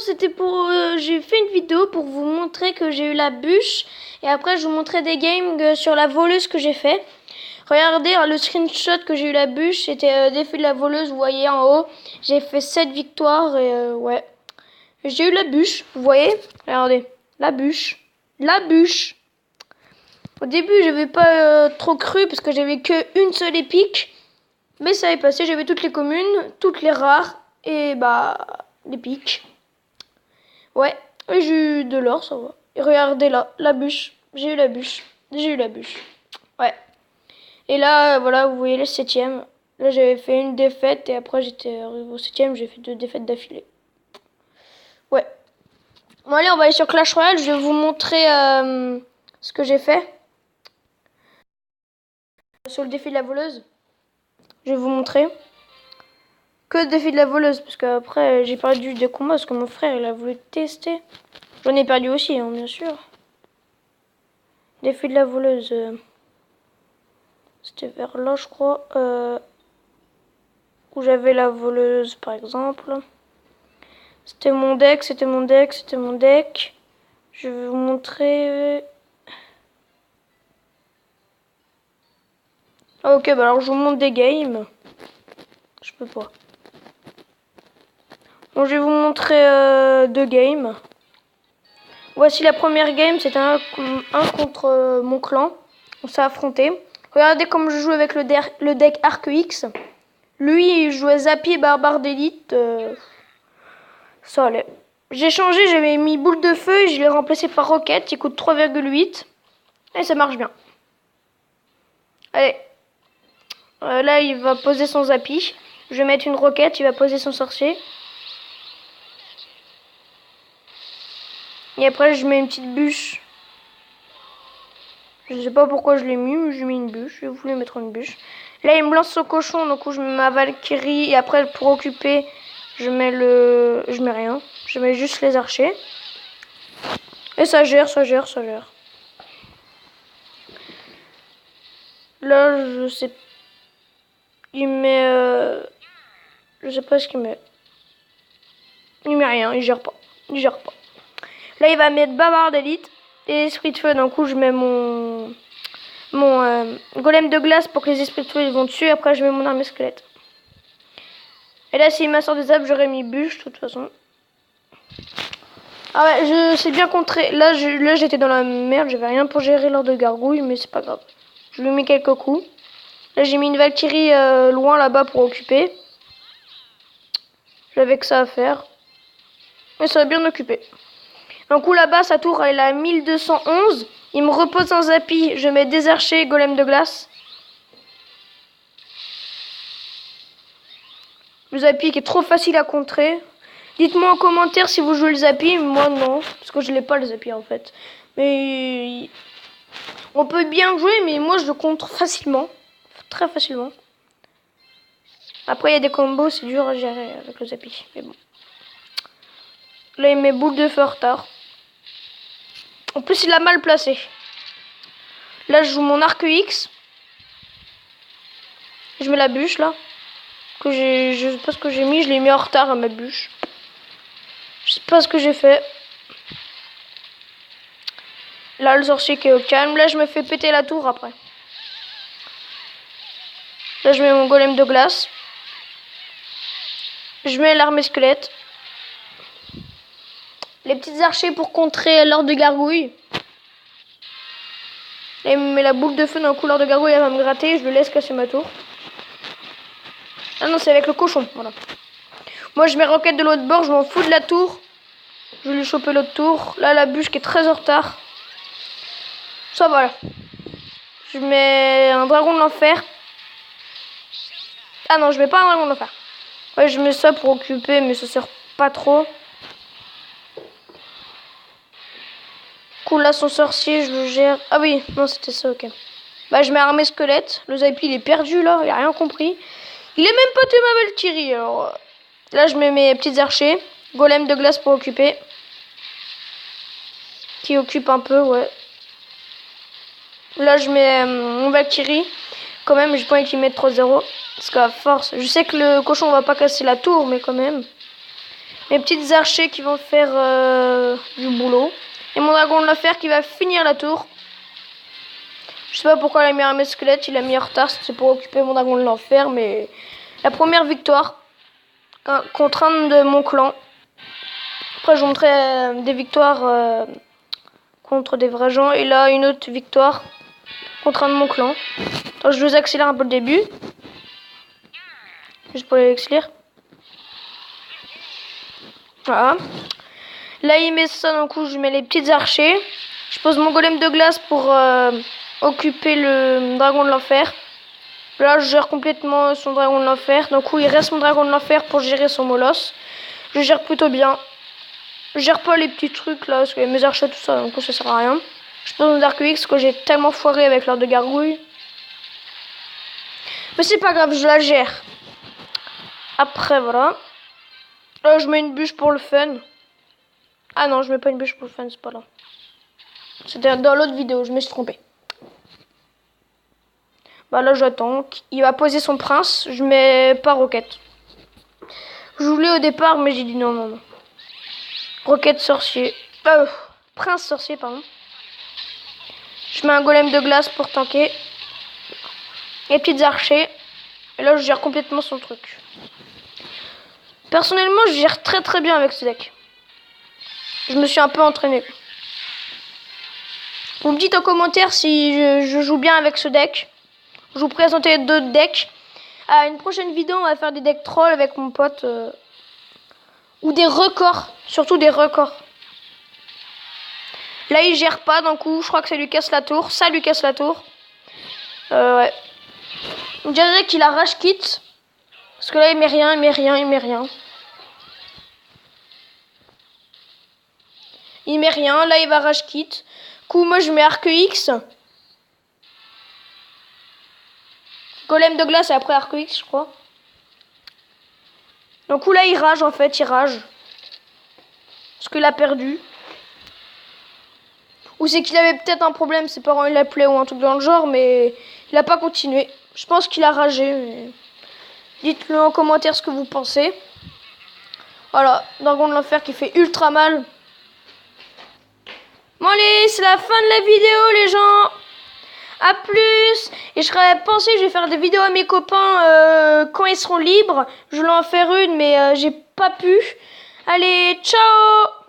c'était pour... j'ai fait une vidéo pour vous montrer que j'ai eu la bûche. Et après, je vous montrais des games sur la voleuse que j'ai fait. Regardez le screenshot que j'ai eu la bûche. C'était défi de la voleuse, vous voyez en haut. J'ai fait 7 victoires et ouais. J'ai eu la bûche, vous voyez. Regardez, la bûche. La bûche. Au début, j'avais pas trop cru parce que j'avais qu'une seule épique. Mais ça est passé, j'avais toutes les communes, toutes les rares et bah l'épique. Ouais, et j'ai eu de l'or, ça va. Et regardez là, la bûche. J'ai eu la bûche. J'ai eu la bûche. Ouais. Et là, voilà, vous voyez le 7ème. Là, j'avais fait une défaite et après, j'étais arrivé au 7ème. J'ai fait 2 défaites d'affilée. Ouais. Bon, allez, on va aller sur Clash Royale. Je vais vous montrer ce que j'ai fait. Sur le défi de la voleuse. Je vais vous montrer. Que le défi de la voleuse. Parce qu'après, j'ai perdu des combats parce que mon frère, il a voulu tester. J'en ai perdu aussi, hein, bien sûr. Défi de la voleuse. C'était vers là, je crois. Où j'avais la voleuse, par exemple. C'était mon deck, c'était mon deck, c'était mon deck. Je vais vous montrer. Ah, ok, bah alors je vous montre des games. Je peux pas. Bon, je vais vous montrer 2 games. Voici la première game, c'était un contre mon clan. On s'est affronté. Regardez comme je joue avec le deck Arc X. Lui, il jouait Zappy et Barbare d'élite. Ça allait. J'ai changé, j'avais mis boule de feu et je l'ai remplacé par roquette. Il coûte 3,8. Et ça marche bien. Allez. Là, il va poser son Zappy. Je vais mettre une roquette, il va poser son sorcier. Et après, je mets une petite bûche. Je sais pas pourquoi je l'ai mis, mais j'ai mis une bûche. Je voulais mettre une bûche. Là, il me lance son cochon, donc je mets ma Valkyrie. Et après, pour occuper, je mets rien. Je mets juste les archers. Et ça gère, ça gère, ça gère. Là, je sais. Il met. Je sais pas ce qu'il met. Il met rien, il gère pas. Il gère pas. Là, il va mettre Bavard d'élite et esprit de feu. D'un coup, je mets mon golem de glace pour que les esprits de feu ils vont dessus. Après, je mets mon armée squelette. Et là, s'il m'a sorti des arbres, j'aurais mis bûche, de toute façon. Ah ouais, je sais bien contrer. Là, j'étais dans la merde. J'avais rien pour gérer l'ordre de gargouille, mais c'est pas grave. Je lui mets quelques coups. Là, j'ai mis une Valkyrie loin là-bas pour occuper. J'avais que ça à faire. Mais ça va bien occuper. Un coup là-bas, sa tour elle est à 1211. Il me repose un Zappy. Je mets des archers, golem de glace. Le Zappy qui est trop facile à contrer. Dites-moi en commentaire si vous jouez le Zappy. Moi non, parce que je l'ai pas le Zappy en fait. Mais on peut bien jouer, mais moi je le contre facilement. Très facilement. Après il y a des combos, c'est dur à gérer avec le Zappy. Mais bon. Là il met boule de feu en retard. En plus il a mal placé. Là je joue mon arc X. Je mets la bûche là. Je sais pas ce que j'ai mis, je l'ai mis en retard à ma bûche. Je sais pas ce que j'ai fait. Là le sorcier qui est au calme. Là je me fais péter la tour après. Là je mets mon golem de glace. Je mets l'armée squelette. Les petits archers pour contrer l'ordre de gargouille. Là il me met la boule de feu dans le couloir de gargouille, elle va me gratter. Je le laisse casser ma tour. Ah non, c'est avec le cochon, voilà. Moi je mets roquette de l'autre bord, je m'en fous de la tour. Je vais lui choper l'autre tour. Là la bûche qui est très en retard. Ça voilà. Je mets un dragon de l'enfer. Ah non, je mets pas un dragon de l'enfer. Ouais, je mets ça pour occuper, mais ça sert pas trop. Cool, là son sorcier, je le gère. Ah oui, non, c'était ça, ok. Bah, je mets armée squelette. Le Zappy, il est perdu là, il a rien compris. Il est même pas tué ma Valkyrie, alors. Là, je mets mes petits archers. Golem de glace pour occuper. Qui occupe un peu, ouais. Là, je mets mon Valkyrie. Quand même, j'ai pas envie qu'il mette 3-0. Parce qu'à force, je sais que le cochon va pas casser la tour, mais quand même. mes petites archers qui vont faire du boulot. Et mon dragon de l'enfer qui va finir la tour. Je sais pas pourquoi il a mis un squelette, il a mis en retard, c'est pour occuper mon dragon de l'enfer, mais la première victoire contre un de mon clan. Après je vous montrerai des victoires contre des vrais gens, et là une autre victoire contre un de mon clan. Donc je vous accélère un peu le début, juste pour les accélérer. Voilà. Là il met ça, d'un coup je mets les petites archers. Je pose mon golem de glace pour occuper le dragon de l'enfer. Là je gère complètement son dragon de l'enfer. D'un coup il reste mon dragon de l'enfer pour gérer son molosse. Je gère plutôt bien. Je gère pas les petits trucs là, parce que mes archers tout ça, donc ça sert à rien. Je pose mon Dark X que j'ai tellement foiré avec l'heure de gargouille. Mais c'est pas grave, je la gère. Après voilà. Là je mets une bûche pour le fun. Ah non, je mets pas une bûche pour le fun, c'est pas là. C'était dans l'autre vidéo, je me suis trompé. Bah là j'attends. Il va poser son prince, je mets pas roquette. Je voulais au départ, mais j'ai dit non, non, non. Roquette sorcier. Prince sorcier, pardon. Je mets un golem de glace pour tanker. Les petites archers. Et là je gère complètement son truc. Personnellement je gère très très bien avec ce deck. Je me suis un peu entraîné. Vous me dites en commentaire si je joue bien avec ce deck. Je vous présenterai d'autres decks. À une prochaine vidéo on va faire des decks trolls avec mon pote. Ou des records. Surtout des records. Là il gère pas d'un coup. Je crois que ça lui casse la tour. Ça lui casse la tour. Ouais. On dirait qu'il a rage quitte. Parce que là il met rien, il met rien, il met rien. Il met rien, là il va rage quitte. Coup moi je mets Arc X. Golem de glace et après Arc X je crois. Donc là il rage en fait, il rage. Parce qu'il a perdu. Ou c'est qu'il avait peut-être un problème, ses parents il l'appelaient ou un truc dans le genre, mais il a pas continué. Je pense qu'il a ragé. Mais... dites-le en commentaire ce que vous pensez. Voilà, dragon de l'enfer qui fait ultra mal. Bon allez, c'est la fin de la vidéo les gens. A plus. Et je serais pensé que je vais faire des vidéos à mes copains quand ils seront libres. Je voulais en faire une mais j'ai pas pu. Allez, ciao.